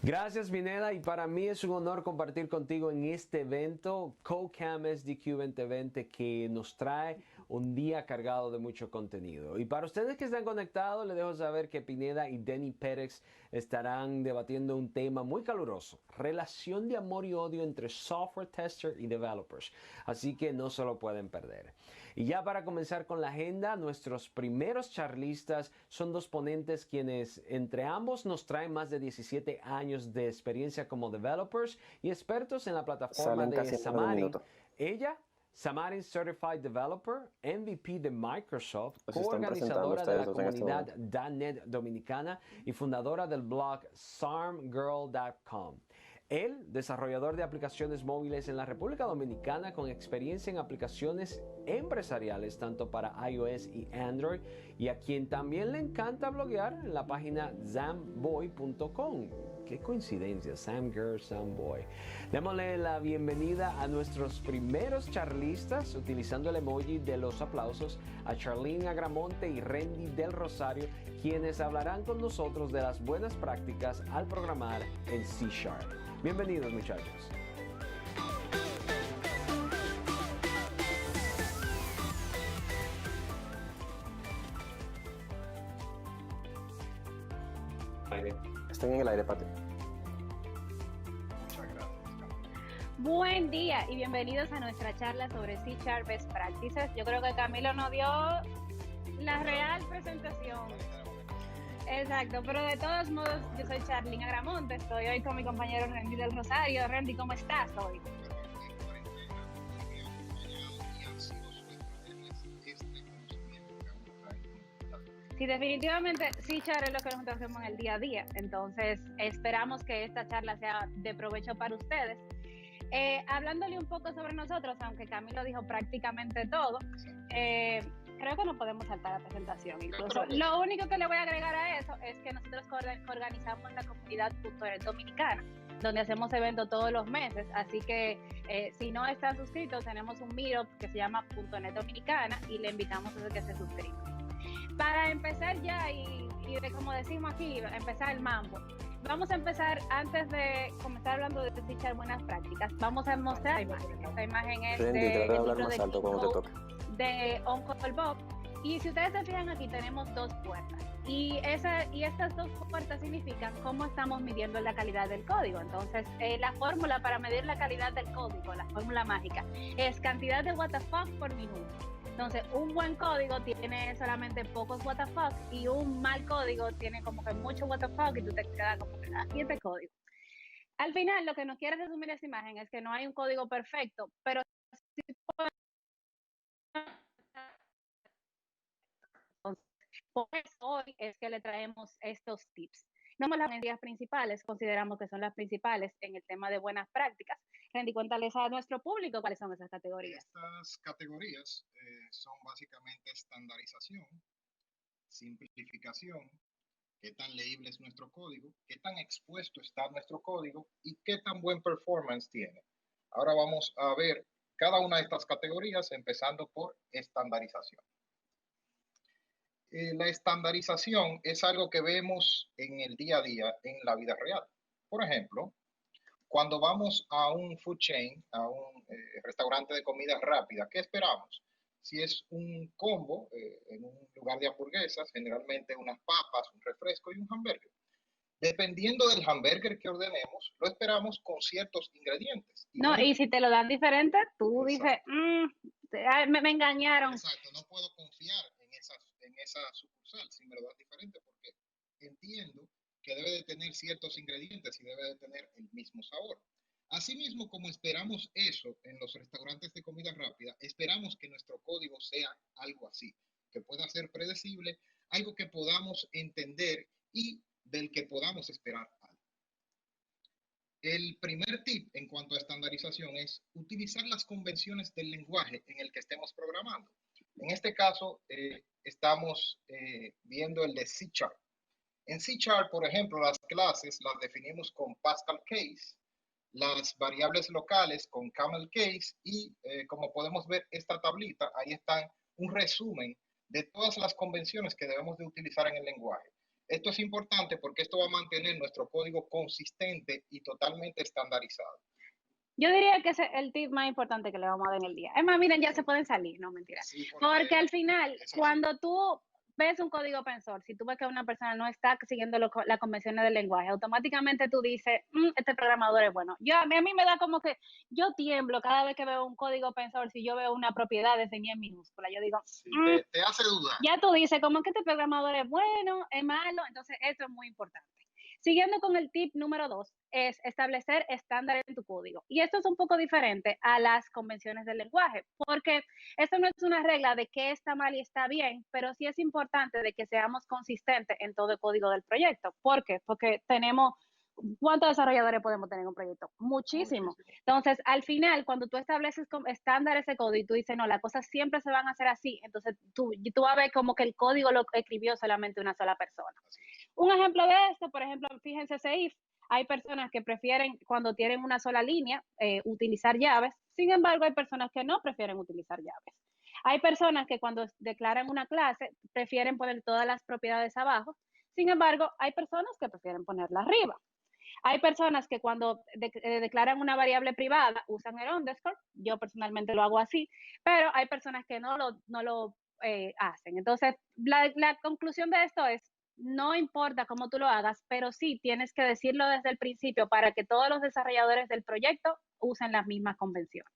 Gracias, Mineda, y para mí es un honor compartir contigo en este evento, CodeCamp SDQ 2020, que nos trae un día cargado de mucho contenido. Y para ustedes que están conectados, les dejo saber que Pineda y Denny Pérez estarán debatiendo un tema muy caluroso: relación de amor y odio entre software tester y developers. Así que no se lo pueden perder. Y ya para comenzar con la agenda, nuestros primeros charlistas son dos ponentes quienes entre ambos nos traen más de 17 años de experiencia como developers y expertos en la plataforma Salen de casi en menos de un Xamarin. minuto. Ella, Xamarin Certified Developer, MVP de Microsoft, Los están presentando coorganizadora de ustedes la dos en este comunidad momento. .NET Dominicana y fundadora del blog sarmgirl.com. Él, desarrollador de aplicaciones móviles en la República Dominicana con experiencia en aplicaciones empresariales tanto para iOS y Android, y a quien también le encanta bloguear en la página zamboy.com. Qué coincidencia, Sam Girl, Sam Boy. Démosle la bienvenida a nuestros primeros charlistas, utilizando el emoji de los aplausos, a Charlene Agramonte y Randy del Rosario, quienes hablarán con nosotros de las buenas prácticas al programar en C#. Bienvenidos, muchachos. Están en el aire, Pati. Buen día y bienvenidos a nuestra charla sobre C# Best Practices. Yo creo que Camilo nos dio la real presentación. Exacto, pero de todos modos, yo soy Charlene Agramonte, estoy hoy con mi compañero Randy del Rosario. Randy, ¿cómo estás hoy? Sí, definitivamente C# es lo que nosotros hacemos en el día a día, entonces esperamos que esta charla sea de provecho para ustedes. Hablándole un poco sobre nosotros, aunque Camilo dijo prácticamente todo, creo que no podemos saltar la presentación. Incluso lo único que le voy a agregar a eso es que nosotros organizamos la comunidad .NET Dominicana, donde hacemos eventos todos los meses, así que si no están suscritos, tenemos un meetup que se llama .NET Dominicana y le invitamos a que se suscriban. Para empezar ya y como decimos aquí, empezar el mambo. Vamos a empezar, antes de comenzar hablando de C# buenas prácticas, vamos a mostrar la imagen. Esta imagen es Randy, trata de hablar más alto cuando te toque. De OnCall Bob. Y si ustedes se fijan aquí, tenemos dos puertas. Y estas dos puertas significan cómo estamos midiendo la calidad del código. Entonces, la fórmula para medir la calidad del código, la fórmula mágica, es cantidad de WTF por minuto. Entonces, un buen código tiene solamente pocos WTF y un mal código tiene como que mucho WTF y tú te quedas como que aquí este código. Al final, lo que nos quiere resumir esta imagen es que no hay un código perfecto, pero sí podemos. Por eso hoy es que le traemos estos tips. No las medidas principales, consideramos que son las principales en el tema de buenas prácticas. Randy, cuéntales a nuestro público cuáles son esas categorías. Estas categorías son básicamente estandarización, simplificación, qué tan leíble es nuestro código, qué tan expuesto está nuestro código y qué tan buen performance tiene. Ahora vamos a ver cada una de estas categorías, empezando por estandarización. La estandarización es algo que vemos en el día a día en la vida real. Por ejemplo, cuando vamos a un food chain, a un restaurante de comida rápida, ¿qué esperamos? Si es un combo, en un lugar de hamburguesas, generalmente unas papas, un refresco y un hamburger. Dependiendo del hamburger que ordenemos, lo esperamos con ciertos ingredientes. Y si te lo dan diferente, tú dices, me engañaron. Exacto, no puedo confiar en esa sucursal si me lo dan diferente, porque entiendo que debe de tener ciertos ingredientes y debe de tener el mismo sabor. Asimismo, como esperamos eso en los restaurantes de comida rápida, esperamos que nuestro código sea algo así, que pueda ser predecible, algo que podamos entender y del que podamos esperar algo. El primer tip en cuanto a estandarización es utilizar las convenciones del lenguaje en el que estemos programando. En este caso, estamos viendo el de C#. En C#, por ejemplo, las clases las definimos con Pascal Case, las variables locales con Camel Case y como podemos ver esta tablita, ahí está un resumen de todas las convenciones que debemos de utilizar en el lenguaje. Esto es importante porque esto va a mantener nuestro código consistente y totalmente estandarizado. Yo diría que ese es el tip más importante que le vamos a dar en el día. Es más, miren, ya se pueden salir, no mentira. Sí, Porque al final, es así. cuando tú ves un código open source, si tú ves que una persona no está siguiendo las convenciones del lenguaje, automáticamente tú dices, este programador es bueno. A mí me da como que yo tiemblo cada vez que veo un código open source y yo veo una propiedad definida en minúscula. Yo digo, sí, te hace dudar. Ya tú dices, como que este programador es bueno, es malo, entonces eso es muy importante. Siguiendo con el tip número 2, es establecer estándares en tu código. Y esto es un poco diferente a las convenciones del lenguaje, porque esto no es una regla de qué está mal y está bien, pero sí es importante de que seamos consistentes en todo el código del proyecto. ¿Por qué? Porque tenemos, ¿cuántos desarrolladores podemos tener en un proyecto? Muchísimo. Entonces, al final, cuando tú estableces estándares de código y tú dices, no, las cosas siempre se van a hacer así, entonces tú vas a ver como que el código lo escribió solamente una sola persona. Un ejemplo de esto, por ejemplo, fíjense ese if, hay personas que prefieren cuando tienen una sola línea utilizar llaves, sin embargo hay personas que no prefieren utilizar llaves. Hay personas que cuando declaran una clase prefieren poner todas las propiedades abajo, sin embargo hay personas que prefieren ponerla arriba. Hay personas que cuando declaran una variable privada usan el underscore, yo personalmente lo hago así, pero hay personas que no lo hacen. Entonces, la conclusión de esto es, no importa cómo tú lo hagas, pero sí tienes que decirlo desde el principio para que todos los desarrolladores del proyecto usen las mismas convenciones.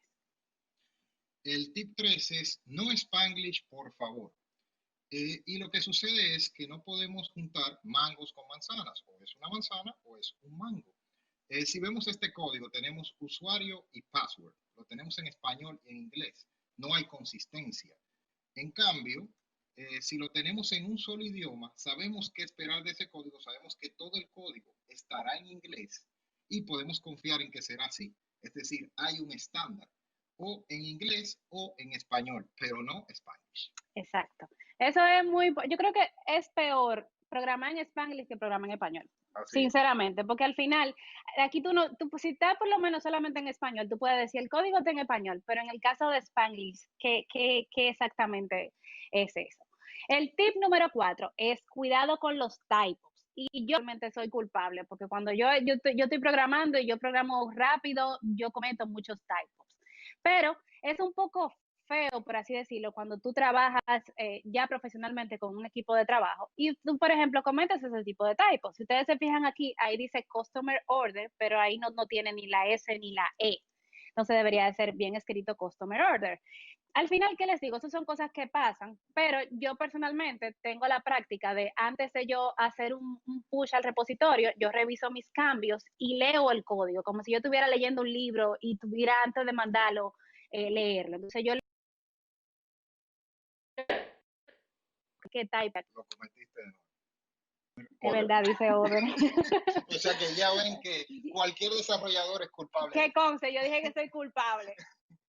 El tip 3 es no Spanglish, por favor. Y lo que sucede es que no podemos juntar mangos con manzanas, o es una manzana o es un mango. Si vemos este código, tenemos usuario y password, lo tenemos en español y en inglés, no hay consistencia. En cambio, si lo tenemos en un solo idioma, sabemos qué esperar de ese código, sabemos que todo el código estará en inglés y podemos confiar en que será así. Es decir, hay un estándar, o en inglés o en español, pero no Spanish. Exacto. Eso es yo creo que es peor programar en Spanglish que programar en español. Así sinceramente, porque al final, aquí si está por lo menos solamente en español, tú puedes decir el código está en español, pero en el caso de Spanglish, ¿qué exactamente es eso? El tip número 4 es cuidado con los typos. Y yo realmente soy culpable, porque cuando yo estoy programando y yo programo rápido, yo cometo muchos typos. Pero es un poco feo, por así decirlo, cuando tú trabajas ya profesionalmente con un equipo de trabajo y tú, por ejemplo, cometes ese tipo de typos. Si ustedes se fijan aquí, ahí dice Customer Order, pero ahí no tiene ni la S ni la E. Entonces debería de ser bien escrito Customer Order. Al final, ¿qué les digo? Esas son cosas que pasan, pero yo personalmente tengo la práctica de antes de yo hacer un push al repositorio, yo reviso mis cambios y leo el código, como si yo estuviera leyendo un libro y tuviera antes de mandarlo, leerlo. Entonces yo ¿qué type? Lo cometiste de nuevo. Es verdad, dice Over. O sea que ya ven que cualquier desarrollador es culpable. ¿Qué conste? Yo dije que soy culpable.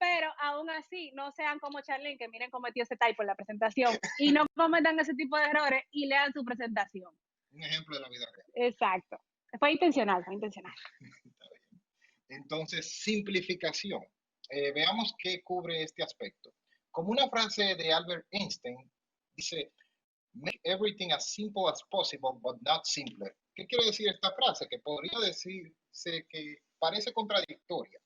Pero aún así, no sean como Charlene, que miren cometió ese typo en la presentación y no cometan ese tipo de errores y lean su presentación. Un ejemplo de la vida real. Exacto. Fue intencional, fue intencional. Entonces, simplificación. Veamos qué cubre este aspecto. Como una frase de Albert Einstein dice, make everything as simple as possible, but not simpler. ¿Qué quiere decir esta frase? Que podría decirse que parece contradictoria,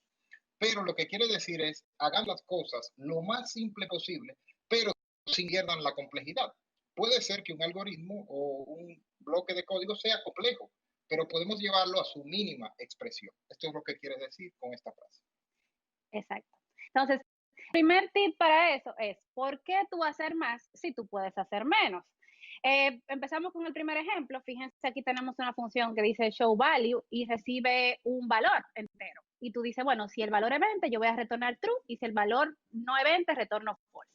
pero lo que quiere decir es, hagan las cosas lo más simple posible, pero sin pierdan la complejidad. Puede ser que un algoritmo o un bloque de código sea complejo, pero podemos llevarlo a su mínima expresión. Esto es lo que quiere decir con esta frase. Exacto. Entonces, el primer tip para eso es, ¿por qué tú hacer más si tú puedes hacer menos? Empezamos con el primer ejemplo. Fíjense, aquí tenemos una función que dice show value y recibe un valor entero. Y tú dices, bueno, si el valor es 20, yo voy a retornar true, y si el valor no es 20, retorno false.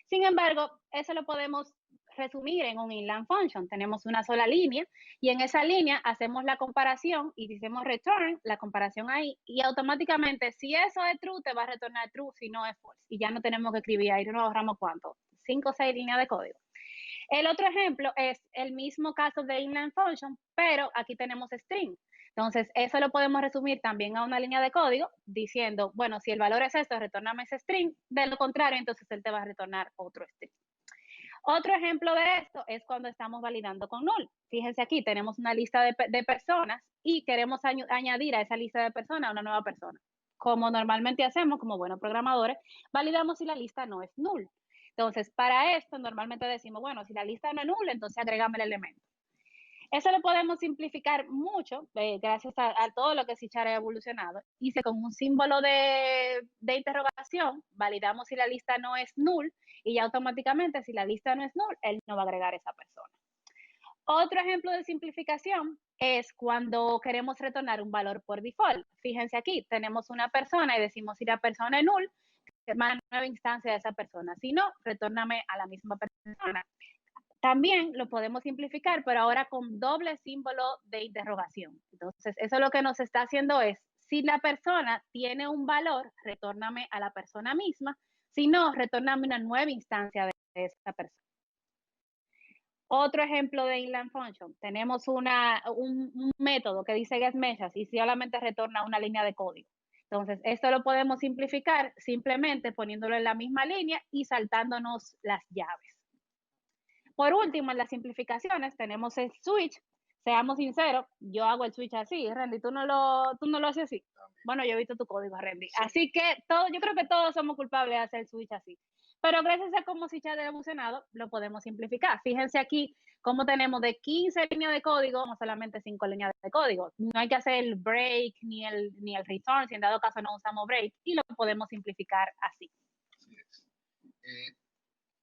Sin embargo, eso lo podemos resumir en un inline function. Tenemos una sola línea y en esa línea hacemos la comparación y decimos return, la comparación ahí, y automáticamente si eso es true, te va a retornar true, si no es false. Y ya no tenemos que escribir ahí, nos ahorramos ¿cuánto? 5 o 6 líneas de código. El otro ejemplo es el mismo caso de inline function, pero aquí tenemos string. Entonces, eso lo podemos resumir también a una línea de código diciendo, bueno, si el valor es esto, retórname ese string. De lo contrario, entonces él te va a retornar otro string. Otro ejemplo de esto es cuando estamos validando con null. Fíjense aquí, tenemos una lista de personas y queremos añadir a esa lista de personas una nueva persona. Como normalmente hacemos como buenos programadores, validamos si la lista no es null. Entonces, para esto normalmente decimos, bueno, si la lista no es null, entonces agregamos el elemento. Eso lo podemos simplificar mucho, gracias a todo lo que Sichar ha evolucionado. Hice con un símbolo de interrogación, validamos si la lista no es null, y ya automáticamente, si la lista no es null, él no va a agregar a esa persona. Otro ejemplo de simplificación es cuando queremos retornar un valor por default. Fíjense aquí, tenemos una persona y decimos si la persona es null, manda una nueva instancia de esa persona. Si no, retórname a la misma persona. También lo podemos simplificar, pero ahora con doble símbolo de interrogación. Entonces, eso lo que nos está haciendo es, si la persona tiene un valor, retórname a la persona misma. Si no, retórname una nueva instancia de esa persona. Otro ejemplo de inline function, tenemos un método que dice getMessages y solamente retorna una línea de código. Entonces, esto lo podemos simplificar simplemente poniéndolo en la misma línea y saltándonos las llaves. Por último, en las simplificaciones tenemos el switch. Seamos sinceros, yo hago el switch así. Randy, ¿tú no lo haces así? Bueno, yo he visto tu código, Randy. Sí. Así que yo creo que todos somos culpables de hacer el switch así. Pero gracias a cómo Sichar ha evolucionado, lo podemos simplificar. Fíjense aquí cómo tenemos de 15 líneas de código, no solamente 5 líneas de código. No hay que hacer el break ni el return, si en dado caso no usamos break, y lo podemos simplificar así. Así es.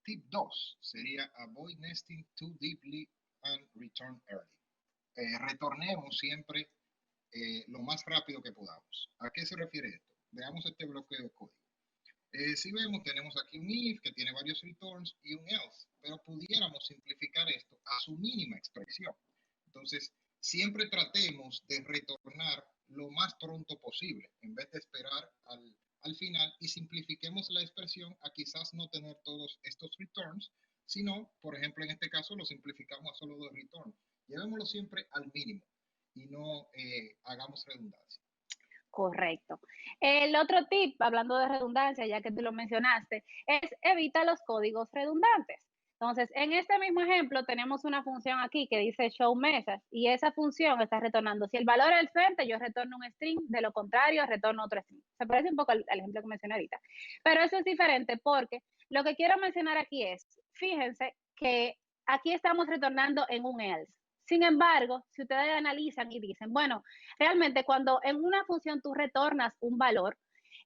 Tip 2 sería avoid nesting too deeply and return early. Retornemos siempre lo más rápido que podamos. ¿A qué se refiere esto? Veamos este bloque de código. Si vemos, tenemos aquí un if que tiene varios returns y un else, pero pudiéramos simplificar esto a su mínima expresión. Entonces, siempre tratemos de retornar lo más pronto posible, en vez de esperar al final, y simplifiquemos la expresión a quizás no tener todos estos returns, sino, por ejemplo, en este caso lo simplificamos a solo 2 returns. Llevémoslo siempre al mínimo y no hagamos redundancia. Correcto. El otro tip, hablando de redundancia, ya que tú lo mencionaste, es evita los códigos redundantes. Entonces, en este mismo ejemplo tenemos una función aquí que dice show message y esa función está retornando. Si el valor es el frente, yo retorno un string, de lo contrario, retorno otro string. Se parece un poco al ejemplo que mencioné ahorita. Pero eso es diferente porque lo que quiero mencionar aquí es, fíjense que aquí estamos retornando en un else. Sin embargo, si ustedes analizan y dicen, bueno, realmente cuando en una función tú retornas un valor,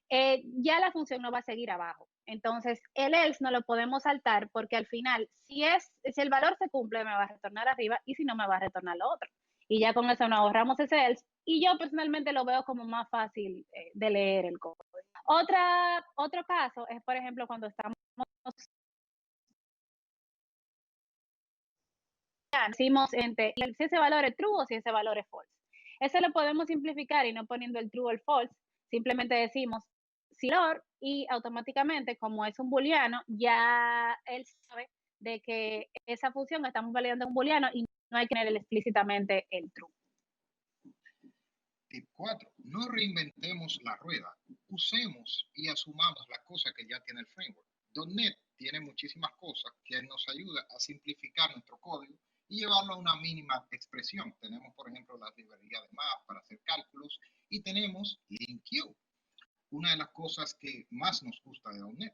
ya la función no va a seguir abajo. Entonces, el else no lo podemos saltar porque al final, si el valor se cumple, me va a retornar arriba y si no, me va a retornar lo otro. Y ya con eso nos ahorramos ese else y yo personalmente lo veo como más fácil de leer el código. Otro caso es, por ejemplo, cuando estamos decimos si ese valor es true o si ese valor es false. Eso lo podemos simplificar y no poniendo el true o el false, simplemente decimos si valor y automáticamente, como es un booleano, ya él sabe de que esa función estamos validando un booleano y no hay que tener explícitamente el true. Tip 4. No reinventemos la rueda. Usemos y asumamos las cosas que ya tiene el framework. .NET tiene muchísimas cosas que nos ayuda a simplificar nuestro código y llevarlo a una mínima expresión. Tenemos, por ejemplo, la librería de math para hacer cálculos y tenemos LINQ, una de las cosas que más nos gusta de .NET.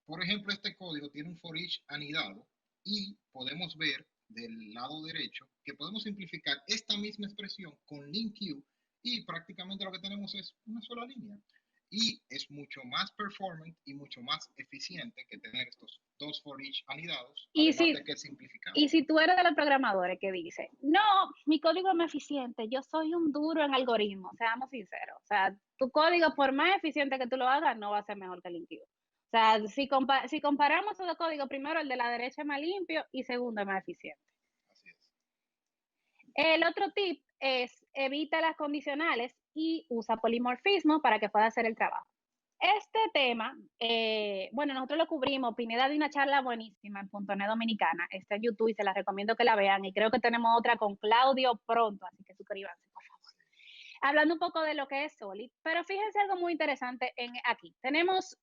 Por ejemplo, este código tiene un for each anidado y podemos ver del lado derecho que podemos simplificar esta misma expresión con LINQ y prácticamente lo que tenemos es una sola línea. Y es mucho más performant y mucho más eficiente que tener estos 2 for each anidados, además de que es simplificado. Y si tú eres de los programadores que dice, no, mi código es más eficiente, yo soy un duro en algoritmos, seamos sinceros. O sea, tu código, por más eficiente que tú lo hagas, no va a ser mejor que el LINQ. O sea, si comparamos los códigos, primero el de la derecha es más limpio y segundo es más eficiente. Así es. El otro tip es evita las condicionales y usa polimorfismo para que pueda hacer el trabajo. Este tema, bueno, nosotros lo cubrimos, Pineda de una charla buenísima en .NET Dominicana, está en YouTube y se la recomiendo que la vean y creo que tenemos otra con Claudio pronto, así que suscríbanse, por favor. Hablando un poco de lo que es Solid, pero fíjense algo muy interesante aquí. Tenemos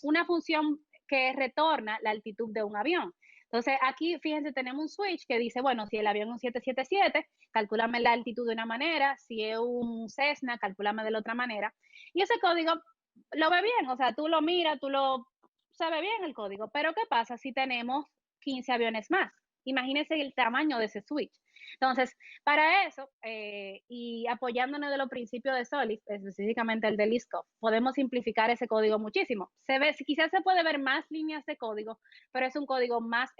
una función que retorna la altitud de un avión. Entonces, aquí, fíjense, tenemos un switch que dice, bueno, si el avión es un 777, calculame la altitud de una manera, si es un Cessna, calculame de la otra manera. Y ese código lo ve bien, o sea, tú lo miras, tú lo sabes bien el código, pero ¿qué pasa si tenemos 15 aviones más? Imagínense el tamaño de ese switch. Entonces, para eso, y apoyándonos de los principios de Solid, específicamente el de Liskov, podemos simplificar ese código muchísimo. Se ve, quizás se puede ver más líneas de código, pero es un código más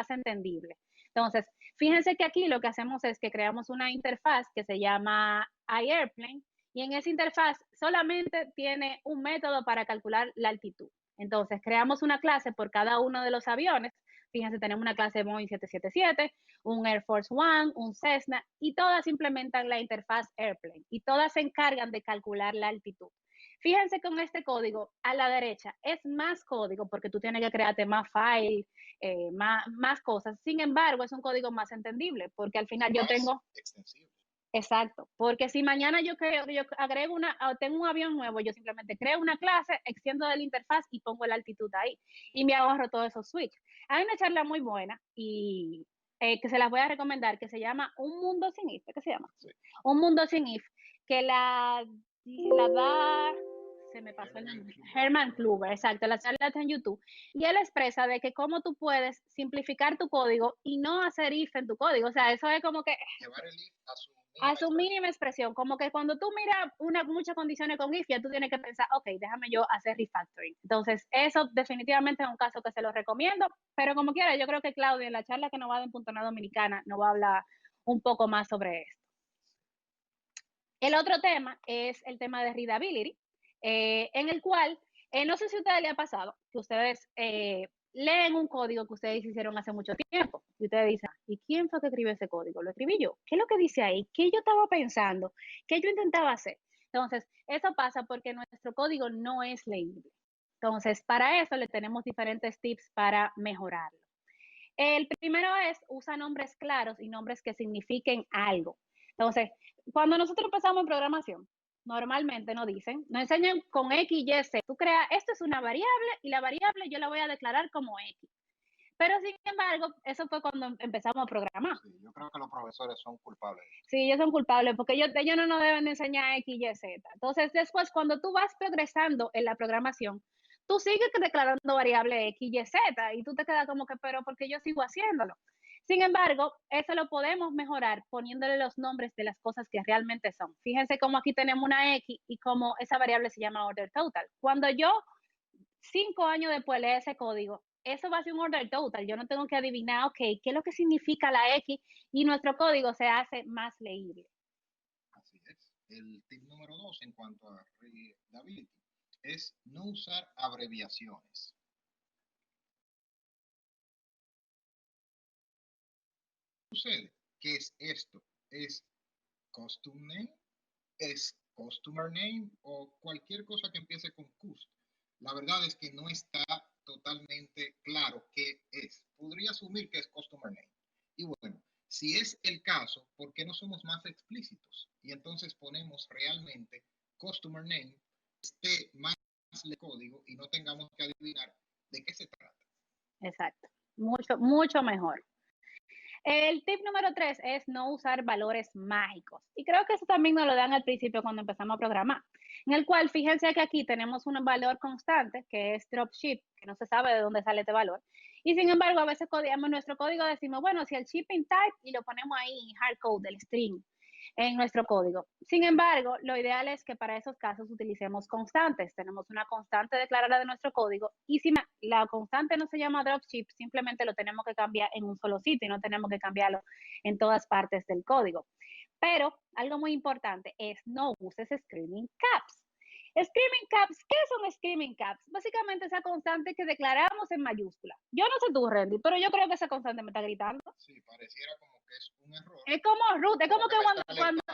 entendible. Entonces, fíjense que aquí lo que hacemos es que creamos una interfaz que se llama iAirplane, y en esa interfaz solamente tiene un método para calcular la altitud. Entonces, creamos una clase por cada uno de los aviones. Fíjense, tenemos una clase de Boeing 777, un Air Force One, un Cessna, y todas implementan la interfaz Airplane, y todas se encargan de calcular la altitud. Fíjense con este código, a la derecha, es más código, porque tú tienes que crearte más files, más cosas. Sin embargo, es un código más entendible, porque al final yo tengo... extensivo. Exacto, porque si mañana yo agrego tengo un avión nuevo, yo simplemente creo una clase, extiendo de la interfaz y pongo la altitud ahí y me ahorro todos esos switches. Hay una charla muy buena y que se las voy a recomendar, que se llama Un Mundo Sin If, ¿qué se llama? Sí. Un Mundo Sin If, que la da, se me pasó el nombre, Herman Kluber, exacto, la charla está en YouTube, y él expresa de que cómo tú puedes simplificar tu código y no hacer if en tu código, o sea, eso es como que... Llevar el if a su mínima expresión, como que cuando tú miras muchas condiciones con if, ya tú tienes que pensar, ok, déjame yo hacer refactoring. Entonces, eso definitivamente es un caso que se lo recomiendo, pero como quiera, yo creo que Claudia, en la charla que nos va a dar en Punto Nada Dominicana, nos va a hablar un poco más sobre esto. El otro tema es el tema de readability, en el cual, no sé si a ustedes les ha pasado, que ustedes leen un código que ustedes hicieron hace mucho tiempo y ustedes dicen, ¿y quién fue que escribió ese código? ¿Lo escribí yo? ¿Qué es lo que dice ahí? ¿Qué yo estaba pensando? ¿Qué yo intentaba hacer? Entonces, eso pasa porque nuestro código no es leíble. Entonces, para eso le tenemos diferentes tips para mejorarlo. El primero es, usa nombres claros y nombres que signifiquen algo. Entonces, cuando nosotros empezamos en programación, normalmente nos enseñan con X, Y, Z. Tú creas, esto es una variable y la variable yo la voy a declarar como X. Pero sin embargo, eso fue cuando empezamos a programar. Sí, yo creo que los profesores son culpables. Sí, ellos son culpables porque ellos no nos deben de enseñar X, Y, Z. Entonces, después, cuando tú vas progresando en la programación, tú sigues declarando variable X, Y, Z y tú te quedas como que, pero ¿por qué yo sigo haciéndolo? Sin embargo, eso lo podemos mejorar poniéndole los nombres de las cosas que realmente son. Fíjense cómo aquí tenemos una X y cómo esa variable se llama order total. Cuando yo, 5 años después, leo ese código, eso va a ser un order total. Yo no tengo que adivinar, ok, qué es lo que significa la X, y nuestro código se hace más leíble. Así es. El tip número 2 en cuanto a readability es no usar abreviaciones. Sucede que es esto, es custom name, es customer name o cualquier cosa que empiece con cust. La verdad es que no está totalmente claro qué es. Podría asumir que es customer name. Y bueno, si es el caso, ¿por qué no somos más explícitos? Y entonces ponemos realmente customer name, esté más el código y no tengamos que adivinar de qué se trata. Exacto, mucho mejor. El tip número 3 es no usar valores mágicos. Y creo que eso también nos lo dan al principio cuando empezamos a programar. En el cual, fíjense que aquí tenemos un valor constante, que es dropship, que no se sabe de dónde sale este valor. Y sin embargo, a veces codiamos nuestro código, decimos, bueno, si el shipping type, y lo ponemos ahí en hardcode, el string, en nuestro código. Sin embargo, lo ideal es que para esos casos utilicemos constantes. Tenemos una constante declarada de nuestro código y si la constante no se llama dropship, simplemente lo tenemos que cambiar en un solo sitio y no tenemos que cambiarlo en todas partes del código. Pero algo muy importante es no uses screaming caps. Screaming caps, ¿qué son screaming caps? Básicamente esa constante que declaramos en mayúscula. Yo no sé tú, Randy, pero yo creo que esa constante me está gritando. Sí, pareciera como que es un error. Es como root, es como que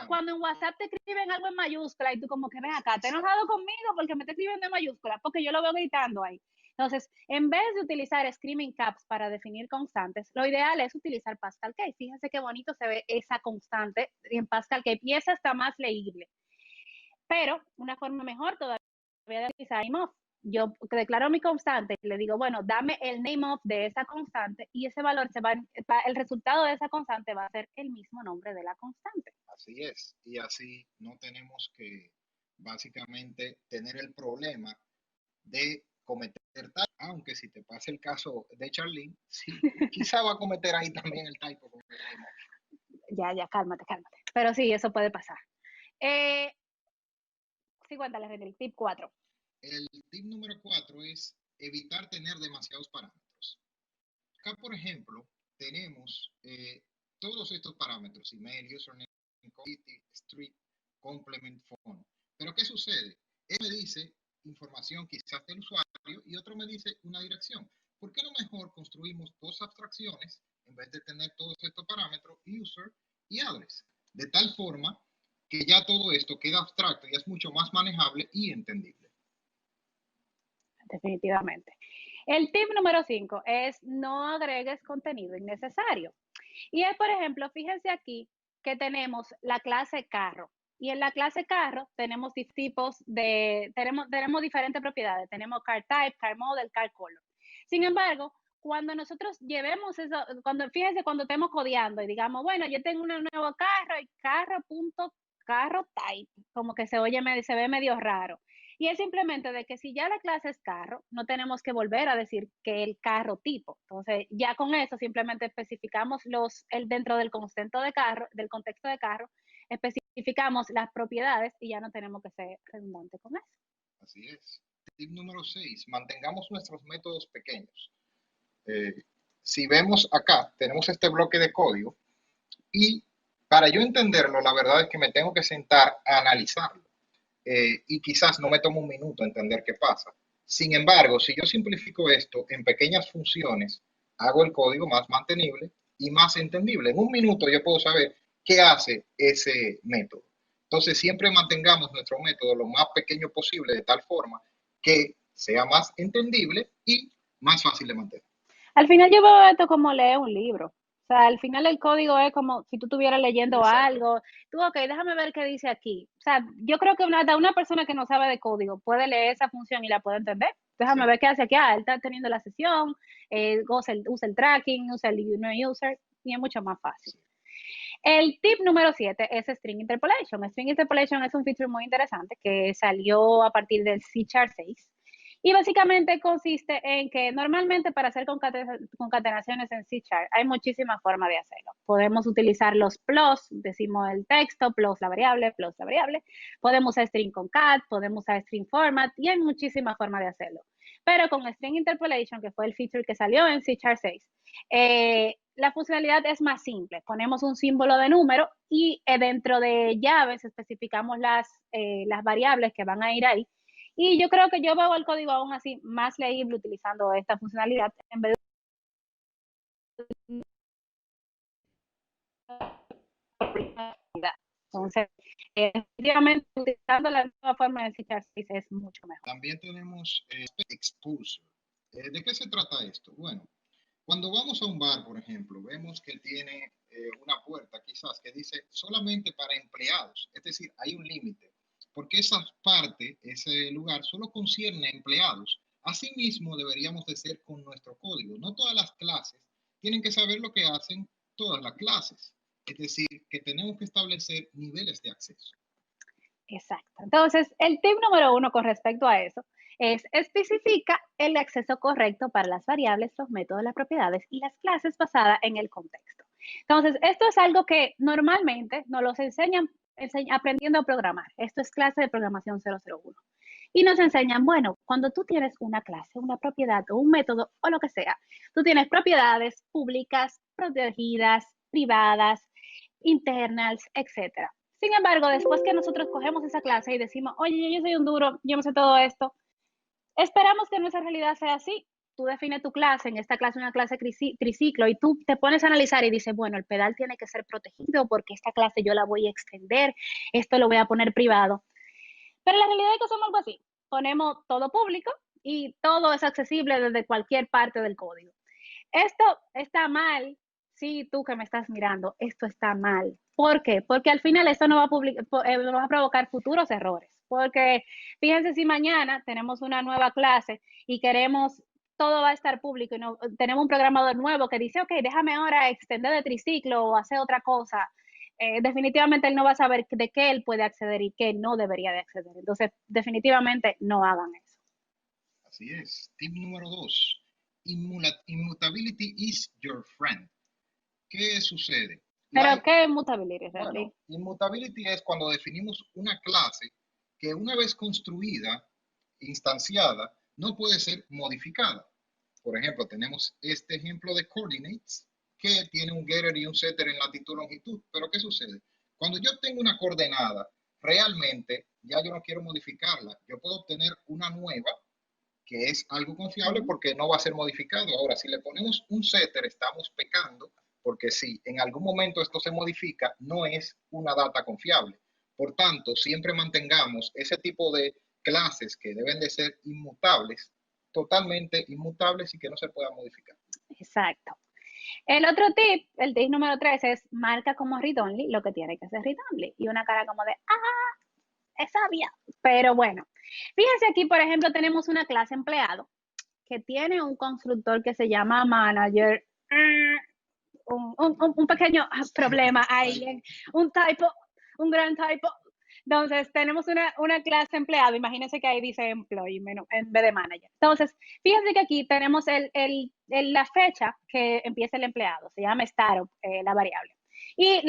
cuando en WhatsApp te escriben algo en mayúscula y tú como que ven acá, ¿te enojado conmigo porque me está escribiendo en mayúscula? Porque yo lo veo gritando ahí. Entonces, en vez de utilizar screaming caps para definir constantes, lo ideal es utilizar Pascal Case. Fíjense qué bonito se ve esa constante en Pascal Case y esa está más leíble. Pero una forma mejor todavía de utilizar IMOF. yo declaro mi constante, le digo, bueno, dame el name of de esa constante y ese valor el resultado de esa constante va a ser el mismo nombre de la constante. Así es, y así no tenemos que básicamente tener el problema de cometer typo, aunque si te pasa el caso de Charlene, sí, quizá va a cometer ahí también el typo con el name of. Ya, cálmate. Pero sí, eso puede pasar. Sí, cuéntale, René, tip 4. El tip número 4 es evitar tener demasiados parámetros. Acá, por ejemplo, tenemos todos estos parámetros: email, username, city, street, complement, phone. Pero ¿qué sucede? Él me dice información quizás del usuario y otro me dice una dirección. ¿Por qué no mejor construimos dos abstracciones en vez de tener todos estos parámetros, user y address? De tal forma que ya todo esto queda abstracto y es mucho más manejable y entendible. Definitivamente. El tip número 5 es no agregues contenido innecesario. Y es, por ejemplo, fíjense aquí que tenemos la clase carro. Y en la clase carro tenemos tenemos diferentes propiedades. Tenemos car type, car model, car color. Sin embargo, cuando nosotros llevemos eso, fíjense cuando estemos codeando y digamos, bueno, yo tengo un nuevo carro y carro type, como que se ve medio raro. Y es simplemente de que si ya la clase es carro, no tenemos que volver a decir que el carro tipo. Entonces, ya con eso simplemente especificamos dentro del contexto de carro, especificamos las propiedades y ya no tenemos que ser redundante con eso. Así es. Tip número 6, mantengamos nuestros métodos pequeños. Si vemos acá, tenemos este bloque de código y para yo entenderlo, la verdad es que me tengo que sentar a analizarlo. Y quizás no me tomo un minuto a entender qué pasa. Sin embargo, si yo simplifico esto en pequeñas funciones, hago el código más mantenible y más entendible. En un minuto yo puedo saber qué hace ese método. Entonces, siempre mantengamos nuestro método lo más pequeño posible, de tal forma que sea más entendible y más fácil de mantener. Al final yo veo esto como leer un libro. O sea, al final el código es como si tú estuvieras leyendo Exacto. algo. Tú, ok, déjame ver qué dice aquí. O sea, yo creo que una persona que no sabe de código puede leer esa función y la puede entender. Déjame ver qué hace aquí. Él está teniendo la sesión, usa el tracking, usa el new user, y es mucho más fácil. El tip número 7 es String Interpolation. String Interpolation es un feature muy interesante que salió a partir del C# 6. Y básicamente consiste en que normalmente para hacer concatenaciones en C# hay muchísimas formas de hacerlo. Podemos utilizar los plus, decimos el texto, plus la variable. Podemos usar string concat, podemos usar string format y hay muchísimas formas de hacerlo. Pero con String Interpolation, que fue el feature que salió en C# 6, la funcionalidad es más simple. Ponemos un símbolo de número y dentro de llaves especificamos las variables que van a ir ahí. Y yo creo que yo veo el código aún así más legible utilizando esta funcionalidad en vez de... Entonces, efectivamente, utilizando la nueva forma de C# 6 es mucho mejor. También tenemos expulsor. ¿De qué se trata esto? Bueno, cuando vamos a un bar, por ejemplo, vemos que tiene una puerta quizás que dice solamente para empleados. Es decir, hay un límite, porque esa parte, ese lugar, solo concierne a empleados. Asimismo, deberíamos de ser con nuestro código. No todas las clases tienen que saber lo que hacen todas las clases. Es decir, que tenemos que establecer niveles de acceso. Exacto. Entonces, el tip número 1 con respecto a eso es especifica el acceso correcto para las variables, los métodos, las propiedades y las clases basadas en el contexto. Entonces, esto es algo que normalmente nos los enseñan aprendiendo a programar. Esto es clase de programación 001. Y nos enseñan, bueno, cuando tú tienes una clase, una propiedad o un método o lo que sea, tú tienes propiedades públicas, protegidas, privadas, internals, etcétera. Sin embargo, después que nosotros cogemos esa clase y decimos, oye, yo soy un duro, yo me sé todo esto, esperamos que nuestra realidad sea así. Tú defines tu clase, en esta clase una clase triciclo, y tú te pones a analizar y dices, bueno, el pedal tiene que ser protegido porque esta clase yo la voy a extender, esto lo voy a poner privado. Pero la realidad es que somos algo así. Ponemos todo público y todo es accesible desde cualquier parte del código. Esto está mal. Sí, tú que me estás mirando, esto está mal. ¿Por qué? Porque al final esto no va a provocar futuros errores. Porque fíjense si mañana tenemos una nueva clase y queremos, todo va a estar público y no, tenemos un programador nuevo que dice, ok, déjame ahora extender de triciclo o hacer otra cosa. Definitivamente él no va a saber de qué él puede acceder y qué no debería de acceder. Entonces, definitivamente no hagan eso. Así es. Tip número 2. Immutability is your friend. ¿Qué sucede? ¿Pero qué es mutability, Randy? Bueno, immutability es cuando definimos una clase que una vez construida, instanciada, no puede ser modificada. Por ejemplo, tenemos este ejemplo de coordinates que tiene un getter y un setter en latitud y longitud. Pero ¿qué sucede? Cuando yo tengo una coordenada, realmente ya yo no quiero modificarla. Yo puedo obtener una nueva que es algo confiable porque no va a ser modificado. Ahora, si le ponemos un setter, estamos pecando porque si en algún momento esto se modifica, no es una data confiable. Por tanto, siempre mantengamos ese tipo de clases que deben de ser inmutables, totalmente inmutables y que no se puedan modificar. Exacto. El otro tip, el tip número 3 es marca como read only lo que tiene que ser read only. Y una cara como de, es sabia. Pero bueno, fíjense aquí, por ejemplo, tenemos una clase empleado que tiene un constructor que se llama manager. Un pequeño problema ahí, un typo, un gran typo. Entonces, tenemos una clase empleado, imagínense que ahí dice employee en vez de manager. Entonces, fíjense que aquí tenemos la fecha que empieza el empleado, se llama startup, la variable. Y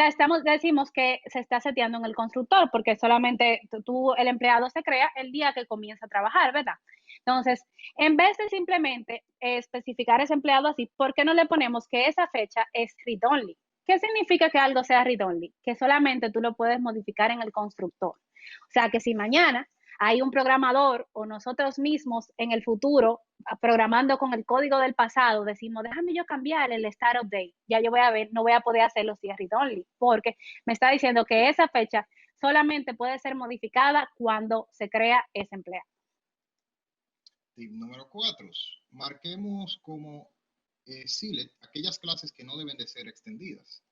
decimos que se está seteando en el constructor, porque solamente el empleado se crea el día que comienza a trabajar, ¿verdad? Entonces, en vez de simplemente especificar ese empleado así, ¿por qué no le ponemos que esa fecha es read only? ¿Qué significa que algo sea read only? Que solamente tú lo puedes modificar en el constructor. O sea, que si mañana hay un programador o nosotros mismos en el futuro programando con el código del pasado, decimos, déjame yo cambiar el start update, ya yo voy a ver, no voy a poder hacerlo si es read only, porque me está diciendo que esa fecha solamente puede ser modificada cuando se crea ese empleado. Tip número 4. Marquemos como select aquellas clases que no deben de ser extendidas.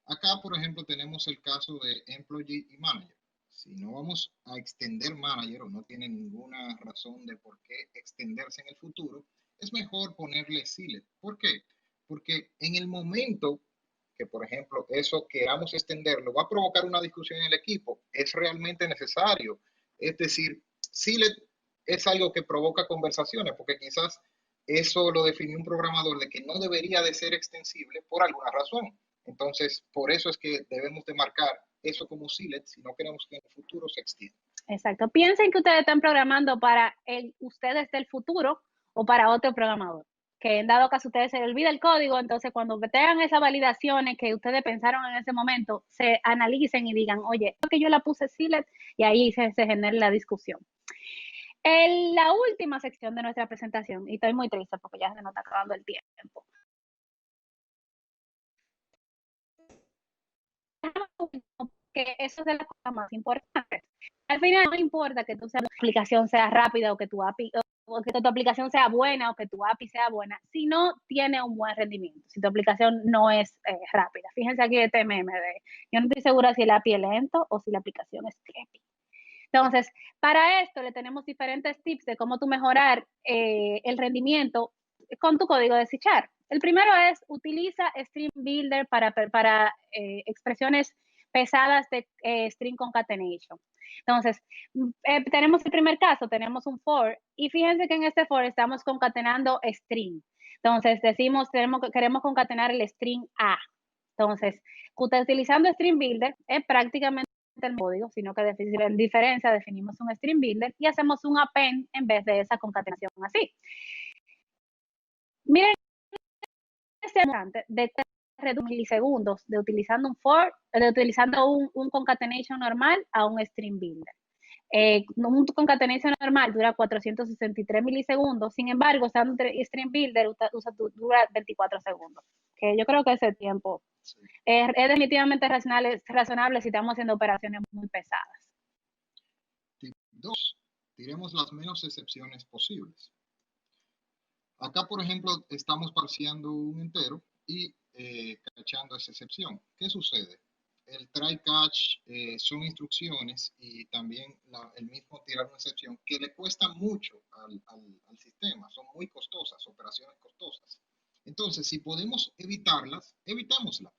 Acá, por ejemplo, tenemos el caso de employee y manager. Si no vamos a extender manager o no tiene ninguna razón de por qué extenderse en el futuro, es mejor ponerle select. ¿Por qué? Porque en el momento que, por ejemplo, eso queramos extenderlo, va a provocar una discusión en el equipo. ¿Es realmente necesario? Es decir, select es algo que provoca conversaciones, porque quizás eso lo definió un programador de que no debería de ser extensible por alguna razón. Entonces, por eso es que debemos de marcar eso como select si no queremos que en el futuro se extienda. Exacto. Piensen que ustedes están programando para ustedes del futuro o para otro programador. Que en dado caso ustedes se les olvida el código, entonces cuando tengan esas validaciones que ustedes pensaron en ese momento, se analicen y digan, oye, que yo la puse select y ahí se genera la discusión. En la última sección de nuestra presentación, y estoy muy triste porque ya se nos está acabando el tiempo. Que eso es de las cosas más importantes. Al final no importa que tu aplicación sea rápida o que tu API o que tu aplicación sea buena o que tu API sea buena, si no tiene un buen rendimiento, si tu aplicación no es rápida. Fíjense aquí este meme de, yo no estoy segura si el API es lento o si la aplicación es creepy. Entonces, para esto le tenemos diferentes tips de cómo tú mejorar el rendimiento con tu código de C#. El primero es, utiliza Stream Builder para expresiones pesadas de string concatenation. Entonces, tenemos el primer caso, tenemos un for, y fíjense que en este for estamos concatenando string. Entonces, decimos, queremos concatenar el string A. Entonces, utilizando Stream Builder es prácticamente el código, sino que en diferencia definimos un Stream Builder y hacemos un append en vez de esa concatenación así. Miren, de milisegundos de utilizando un for, de utilizando un concatenation normal a un Stream Builder. Un concatenation normal dura 463 milisegundos, sin embargo, usando Stream Builder dura 24 segundos. Que yo creo que ese tiempo es definitivamente razonable si estamos haciendo operaciones muy pesadas. Tip 2. Tiremos las menos excepciones posibles. Acá, por ejemplo, estamos parseando un entero y cachando esa excepción. ¿Qué sucede? el try catch son instrucciones y también el mismo tirar una excepción que le cuesta mucho al sistema, son muy costosas, operaciones costosas. Entonces, si podemos evitarlas, evitámoslas.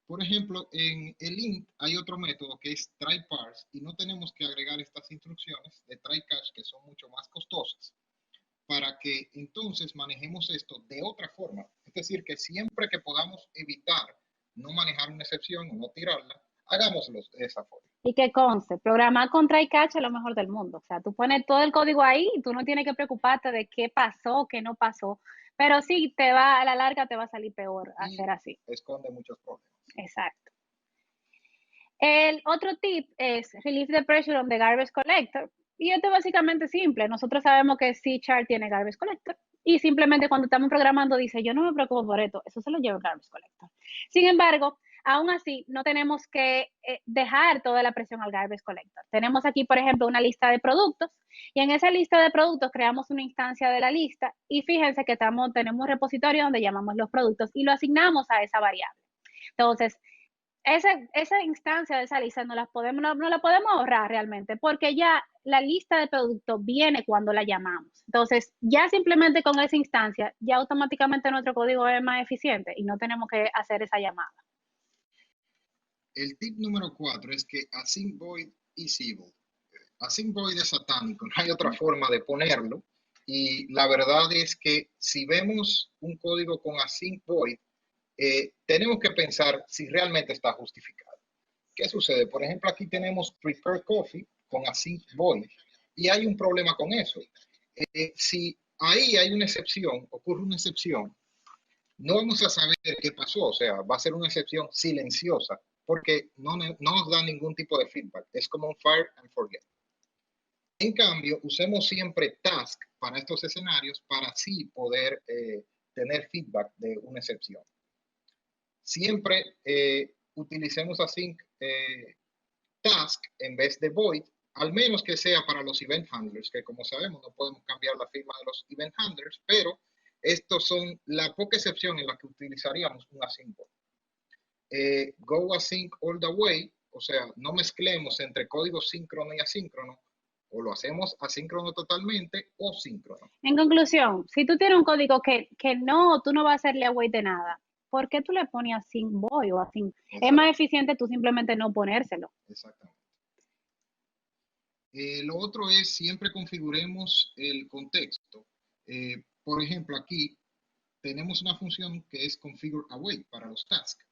Por ejemplo, en el int hay otro método que es try parse y no tenemos que agregar estas instrucciones de try catch que son mucho más costosas para que entonces manejemos esto de otra forma. Es decir, que siempre que podamos evitar no manejar una excepción o no tirarla, hagámoslo de esa forma. Y que conste, programar con try catch es lo mejor del mundo. O sea, tú pones todo el código ahí y tú no tienes que preocuparte de qué pasó, qué no pasó. Pero sí, te va, a la larga te va a salir peor hacer así. Esconde muchos problemas. Exacto. El otro tip es relieve the pressure on the garbage collector. Y esto es básicamente simple. Nosotros sabemos que C# tiene garbage collector. Y simplemente cuando estamos programando dice, yo no me preocupo por esto, eso se lo lleva el garbage collector. Sin embargo, aún así, no tenemos que dejar toda la presión al garbage collector. Tenemos aquí, por ejemplo, una lista de productos y en esa lista de productos creamos una instancia de la lista y fíjense que tenemos un repositorio donde llamamos los productos y lo asignamos a esa variable. Entonces, esa instancia de esa lista no la podemos ahorrar realmente porque ya la lista de productos viene cuando la llamamos. Entonces, ya simplemente con esa instancia, ya automáticamente nuestro código es más eficiente y no tenemos que hacer esa llamada. El tip número 4 es que async void is evil. Async void es satánico, no hay otra forma de ponerlo. Y la verdad es que si vemos un código con async void, tenemos que pensar si realmente está justificado. ¿Qué sucede? Por ejemplo, aquí tenemos prepare coffee con async void y hay un problema con eso. Si ahí hay una excepción, ocurre una excepción, no vamos a saber qué pasó, o sea, va a ser una excepción silenciosa porque no nos da ningún tipo de feedback. Es como un fire and forget. En cambio, usemos siempre task para estos escenarios para así poder tener feedback de una excepción. Siempre utilicemos async task en vez de void, al menos que sea para los event handlers, que como sabemos no podemos cambiar la firma de los event handlers, pero estos son la poca excepción en la que utilizaríamos un async void. Go async all the way, o sea, no mezclemos entre código síncrono y asíncrono, o lo hacemos asíncrono totalmente o síncrono. En conclusión, si tú tienes un código que no, tú no vas a hacerle await de nada, ¿por qué tú le pones async void o async? Es más eficiente tú simplemente no ponérselo. Exactamente. Lo otro es siempre configuremos el contexto. Por ejemplo, aquí tenemos una función que es configure await para los tasks.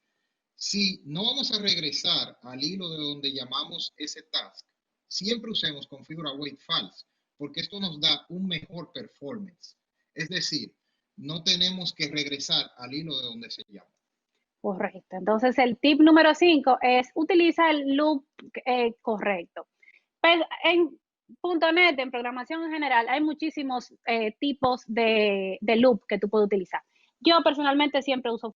Si no vamos a regresar al hilo de donde llamamos ese task, siempre usemos configure await false, porque esto nos da un mejor performance. Es decir, no tenemos que regresar al hilo de donde se llama. Correcto. Entonces, el tip número 5 es utiliza el loop correcto. Pues, en .NET, en programación en general, hay muchísimos tipos de loop que tú puedes utilizar. Yo personalmente siempre uso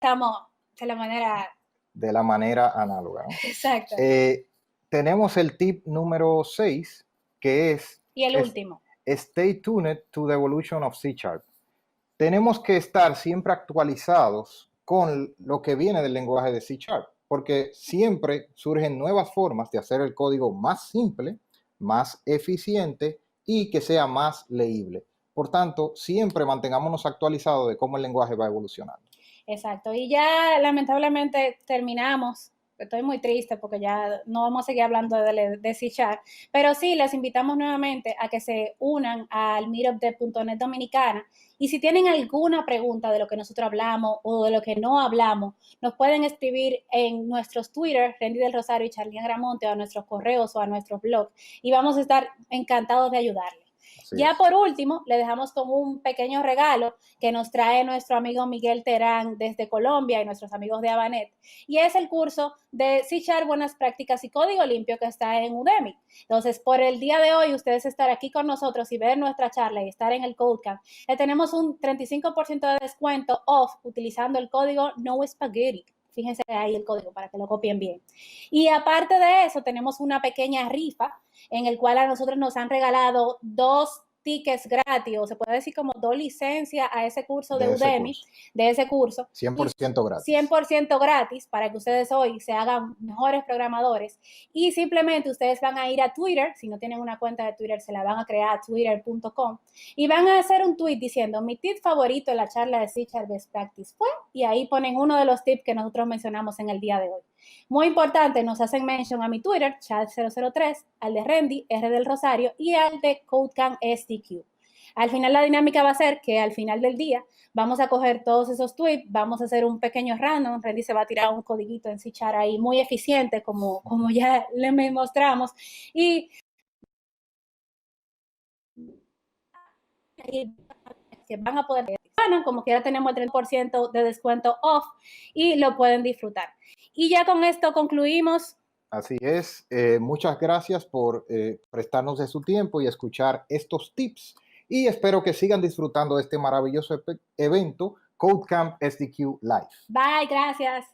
estamos de la manera análoga, ¿no? Exacto. Tenemos el tip número 6, que es... Y el último. Stay tuned to the evolution of C#. Tenemos que estar siempre actualizados con lo que viene del lenguaje de C#, porque siempre surgen nuevas formas de hacer el código más simple, más eficiente y que sea más leíble. Por tanto, siempre mantengámonos actualizados de cómo el lenguaje va evolucionando. Exacto. Y ya lamentablemente terminamos. Estoy muy triste porque ya no vamos a seguir hablando de C#, pero sí, les invitamos nuevamente a que se unan al Meetup de .NET Dominicana. Y si tienen alguna pregunta de lo que nosotros hablamos o de lo que no hablamos, nos pueden escribir en nuestros Twitter, Rendy del Rosario y Charlie Gramonte, o a nuestros correos o a nuestros blogs, y vamos a estar encantados de ayudarles. Ya por último, le dejamos con un pequeño regalo que nos trae nuestro amigo Miguel Terán desde Colombia y nuestros amigos de Avanet. Y es el curso de C# Buenas Prácticas y Código Limpio que está en Udemy. Entonces, por el día de hoy, ustedes estar aquí con nosotros y ver nuestra charla y estar en el Codecamp, le tenemos un 35% de descuento off utilizando el código NoSpaghetti. Fíjense ahí el código para que lo copien bien. Y aparte de eso, tenemos una pequeña rifa en el cual a nosotros nos han regalado 2 tickets gratis, o se puede decir como 2 licencias a ese curso de Udemy, de ese curso. 100% gratis. 100% gratis para que ustedes hoy se hagan mejores programadores. Y simplemente ustedes van a ir a Twitter, si no tienen una cuenta de Twitter, se la van a crear a twitter.com y van a hacer un tweet diciendo, mi tip favorito en la charla de C# Best Practice fue, y ahí ponen uno de los tips que nosotros mencionamos en el día de hoy. Muy importante, nos hacen mention a mi Twitter, chat003, al de Rendy, R del Rosario, y al de Codecamp SDQ. Al final la dinámica va a ser que al final del día vamos a coger todos esos tweets, vamos a hacer un pequeño random, Rendy se va a tirar un codiguito en C# ahí muy eficiente, como ya le mostramos, y que van a poder, como quiera tenemos el 30% de descuento off y lo pueden disfrutar. Y ya con esto concluimos. Así es. Muchas gracias por prestarnos de su tiempo y escuchar estos tips. Y espero que sigan disfrutando de este maravilloso evento, Codecamp SDQ Live. Bye, gracias.